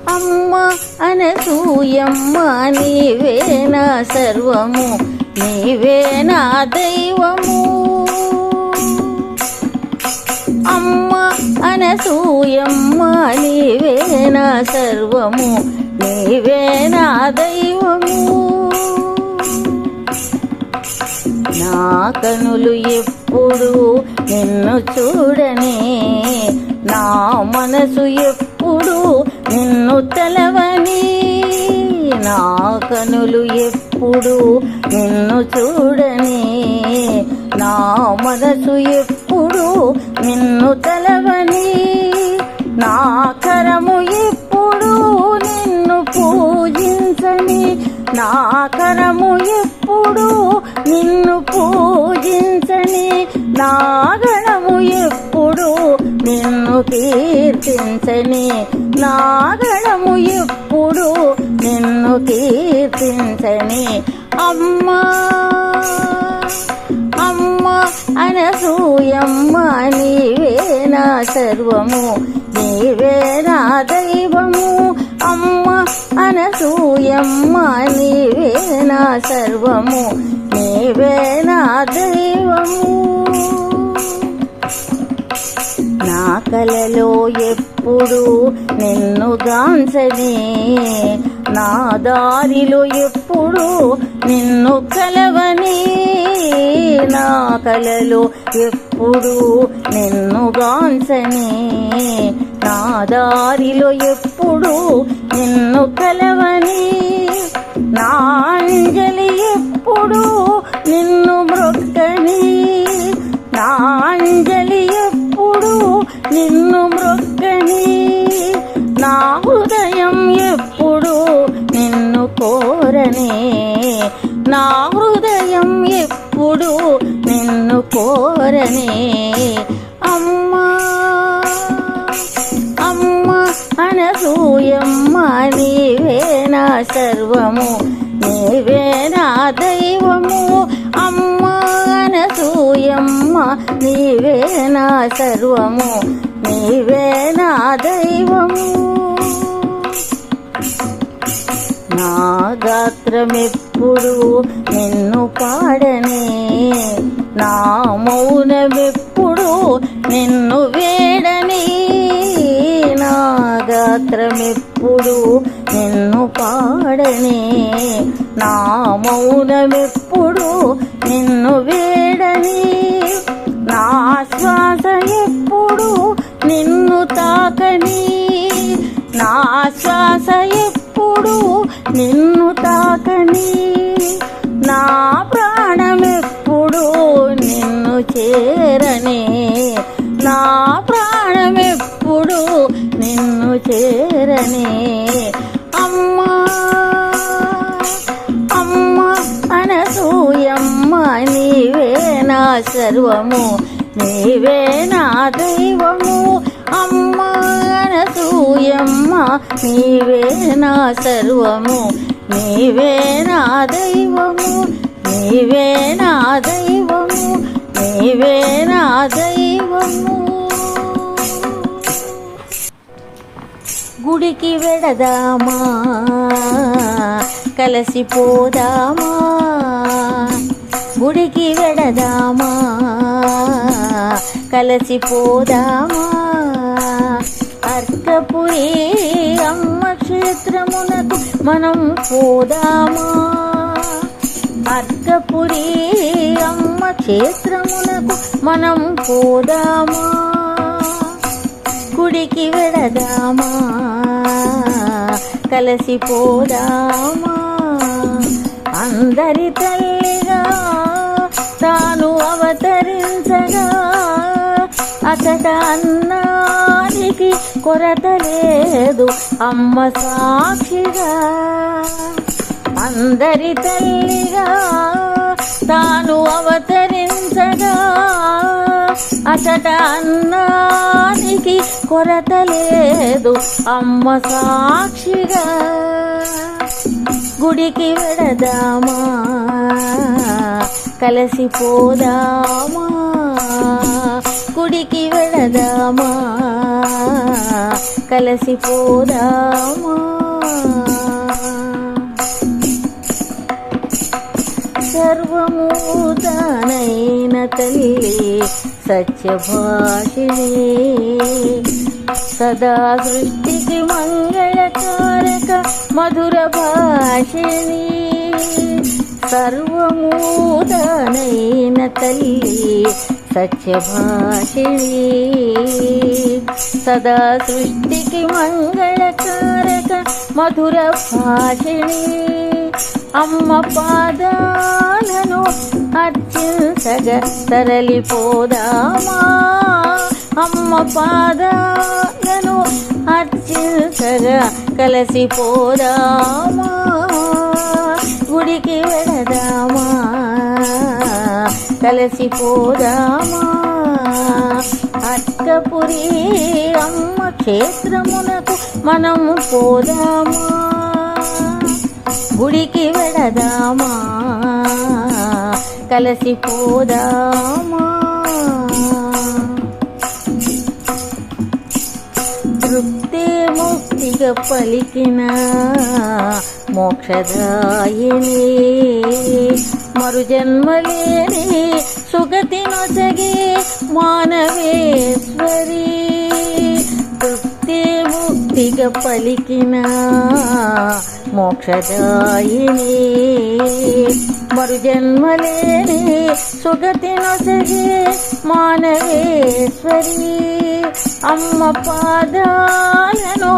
అమ్మ అనసూయమ్మ నీవే నా సర్వము, నీవే నా దైవము. అమ్మ అనసూయమ్మ నీవే నా సర్వము, నీవే నా దైవము. నా కనులు ఎప్పుడు నిన్ను చూడనే, నా మనసు ఎప్పుడు నిన్ను తలవని. నా కనులు ఎప్పుడు నిన్ను చూడని, నా మనసు ఎప్పుడు నిన్ను తలవని. నా కరము ఎప్పుడు నిన్ను పూజించని, నా కరము ఎప్పుడు నిన్ను పూజించని. నా గణము ఎప్పుడు నిన్ను కీర్తించని, నా గణము ఎప్పుడు నిన్ను కీర్తించని. అమ్మా అమ్మ అనసూయమ్మ నీవే నా సర్వము, నీవే నా దైవము. అమ్మ అనసూయమ్మ నీవే నా సర్వము, నీవే నా దైవము. నా కలలో ఎప్పుడు నిన్ను గాంచని, నా దారిలో ఎప్పుడు నిన్ను కలవని. నా కలలో ఎప్పుడు నిన్ను గాంచని, నా దారిలో ఎప్పుడు నిన్ను కలవని. నా అంజలి ఎప్పుడు నిన్ను మ్రొక్కని, నా అంజలి ఎప్పుడు నిన్ను మ్రొక్కని. నా హృదయం ఎప్పుడు నిన్ను కోరని, నా హృదయం ఎప్పుడు నిన్ను కోరని. అమ్మా అమ్మ అనసూయమ్మ నీవే నా సర్వము, నీవే నా దైవము. అమ్మ అనసూయమ్మ నీవే నా సర్వము, నీవే నా దైవము. నా గాత్రమెప్పుడు నిన్ను పాడనే, నా మౌనమెప్పుడు నిన్ను వేడని. నా గాత్రమెప్పుడు నిన్ను పాడనే, నా మౌనమెప్పుడు నిన్ను వేడని. నా శ్వాస ఎప్పుడు నిన్ను తాకని, నా శ్వాస ఎప్పుడు నిన్ను తాకని. నా ప్రాణమెప్పుడు నిన్ను చేరని, నా ప్రాణమెప్పుడు నిన్ను చేరని. అమ్మా అమ్మ అనసూయమ్మ నీవే నా సర్వము, నీవే నా దైవము. అమ్మ అనసూయమ్మ నీవే నా సర్వము, నీవే నా దైవము, నీవే నా దైవము, నీవే నా దైవము. గుడికి వెడదామా కలసిపోదామా, గుడికి వెడదామా కలసిపోదామా. అర్కపురి అమ్మ క్షేత్రమునకు మనం పోదామా, అర్కపురి అమ్మ క్షేత్రమునకు మనం పోదామా. గుడికి వెడదామా కలసిపోదామా. అందరి తల్లిగా తాను అవతరించగా, అతట అన్నానికి కొరత లేదు అమ్మ సాక్షిగా. అందరి తల్లిగా తాను అవతరించగా, అతట అన్నానికి కొరత లేదు అమ్మ సాక్షిగా. గుడికి వెడదామా కలసిపోదామా, గుడికి వెడదామా కలసిపోదామా. సర్వము తానైన తల్లి సత్యభాషిణి, సదా సృష్టికి మంగళకారక మధుర భాషిణి. సర్వము తానైన తల్లి సత్యభాషిణి, సదా సృష్టికి మంగళకారక మధుర భాషిణి. అమ్మ పాదాలను అర్చించగా తరలిపోదామా. అమ్మ పాదాలను అర్చించగా కలసిపోదామా. గుడికి వెళదామా, కలసిపోదామా. అక్కపురి అమ్మ క్షేత్రమునకు మనము పోదామా. గుడికి వెళదామా, కలసిపోదామా. తృప్తి ముక్తిగా పలికిన మోక్షదాయిని, మరు జన్మలేని సుగతి నొసగే మానవేశ్వరి. తృప్తి ముక్తిగా పలికిన మోక్షదాయిని, మరు జన్మలేని సుగతి నొసగే మానవేశ్వరి. అమ్మ పాదాలను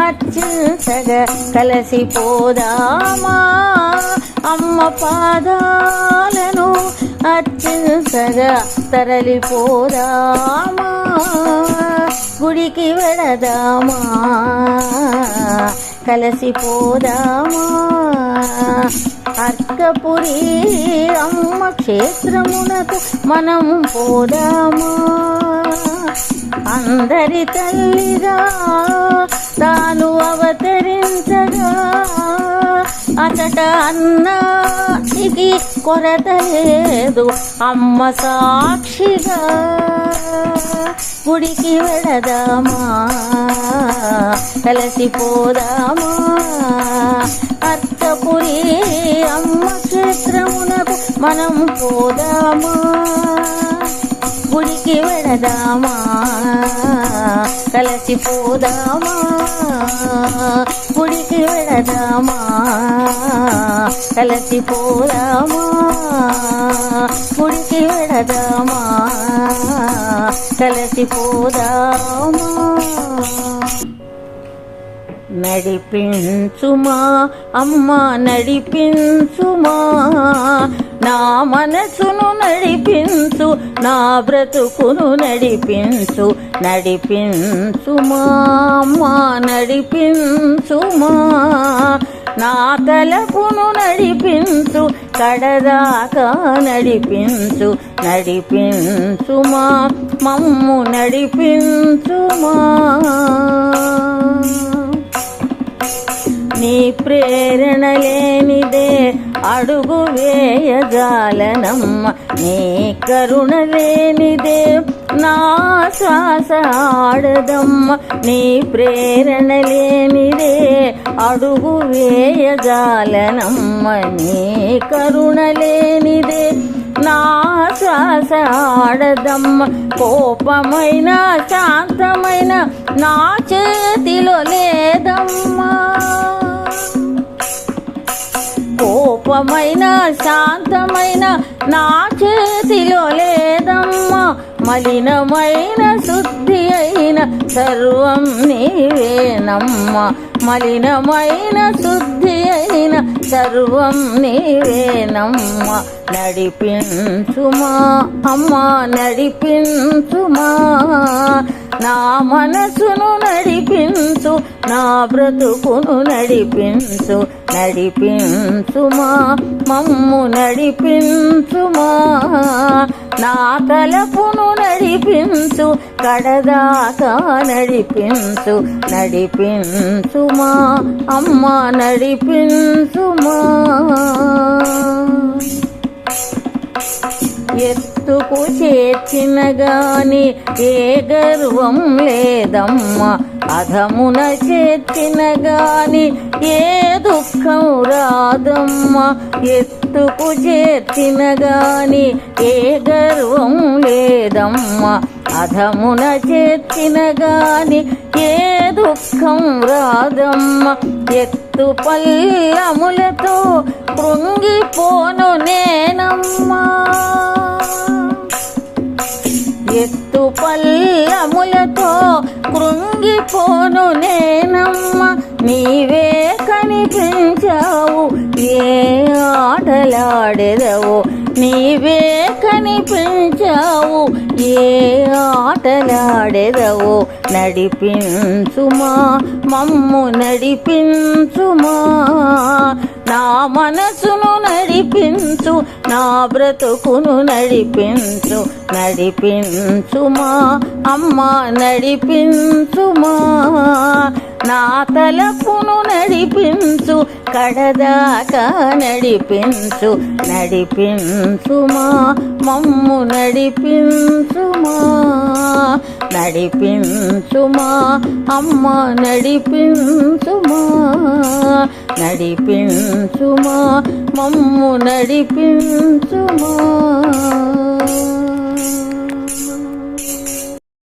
అర్చించగా కలసిపోదామా. అమ్మ పాదాలను అర్చించగా తరలిపోదామా. గుడికి వెళదామా, కలసిపోదామా. అర్కపురి అమ్మ క్షేత్రమునకు మనం పోదామా. అందరి తల్లిగా తాను అవతరించగా అతట అన్నానికి కొరత లేదు. అమ్మ సాక్షిగా గుడికి వెళదామా, కలసిపోదామా. అర్కపురి అమ్మ క్షేత్రమునకు మనం పోదామా. గుడికి వెళదామా, కలసిపోదామా. గుడికి వెళదామా, కలసిపోదామా. గుడికి వెళదామా, కలసిపోదామా. నడిపించుమా అమ్మ నడిపించుమా, నా మనసును నడిపించు, నా బ్రతుకును నడిపించు. నడిపించుమా అమ్మ నడిపించుమా, నా తలపును నడిపించు, కడదాకా నడిపించు. నడిపించుమా మమ్ము నడిపించుమా. నీ ప్రేరణ లేనిదే అడుగు వేయజాలనమ్మ, నీ కరుణ లేనిదే నా శ్వాస ఆడదమ్మ. నీ ప్రేరణ లేనిదే అడుగు వేయజాలనమ్మ, నీ కరుణ లేనిదే నా శ్వాస ఆడదమ్మ. కోపమైన శాంతమైన నా చేతిలో లేదమ్మా. కోపమైన శాంతమైన నా చేతిలో లేదమ్మా. మలినమైన శుద్ధి అయిన సర్వం నీవేనమ్మా. మలినమైన శుద్ధి అయిన సర్వం నీవేనమ్మా. నడిపించుమా అమ్మా నడిపించుమా, నా మనసును నడిపించు, నా బ్రతుకును నడిపించు. నడిపించుమా మమ్ము నడిపించుమా, నా తలపును నడిపించు, కడదాకా నడిపించు. నడిపించుమా అమ్మ నడిపించుమా. ఎత్తుకు చేర్చిన గాని ఏ గర్వం లేదమ్మా, అధమున చేర్చిన గాని ఏ దుఃఖం రాదమ్మా. ఎత్తుకు చేర్చిన గాని ఏ గర్వం లేదమ్మా, అధమున చేర్చిన గాని ఏ దుఃఖం రాదమ్మా. ఎత్తు పల్లములతో కృంగిపోను నేనమ్మా, ఎత్తు పల్లములతో కృంగిపోను నేనమ్మా. నీవే కనిపించావు ఏ ఆటలాడెదవో, నీవే కనిపించావు ఏ ఆటలాడెదవో. నడిపించుమా మమ్ము నడిపించుమా, నా మనసును నడిపించు, నా బ్రతుకును నడిపించు. నడిపించుమా అమ్మా నడిపించుమా, నా తలపును నడిపించు, కడదాకా నడిపించు. నడిపించుమా మమ్ము నడిపించుమా, నడిపించుమా అమ్మ నడిపించుమా. నడిపించుమా మమ్ము నడిపించుమా.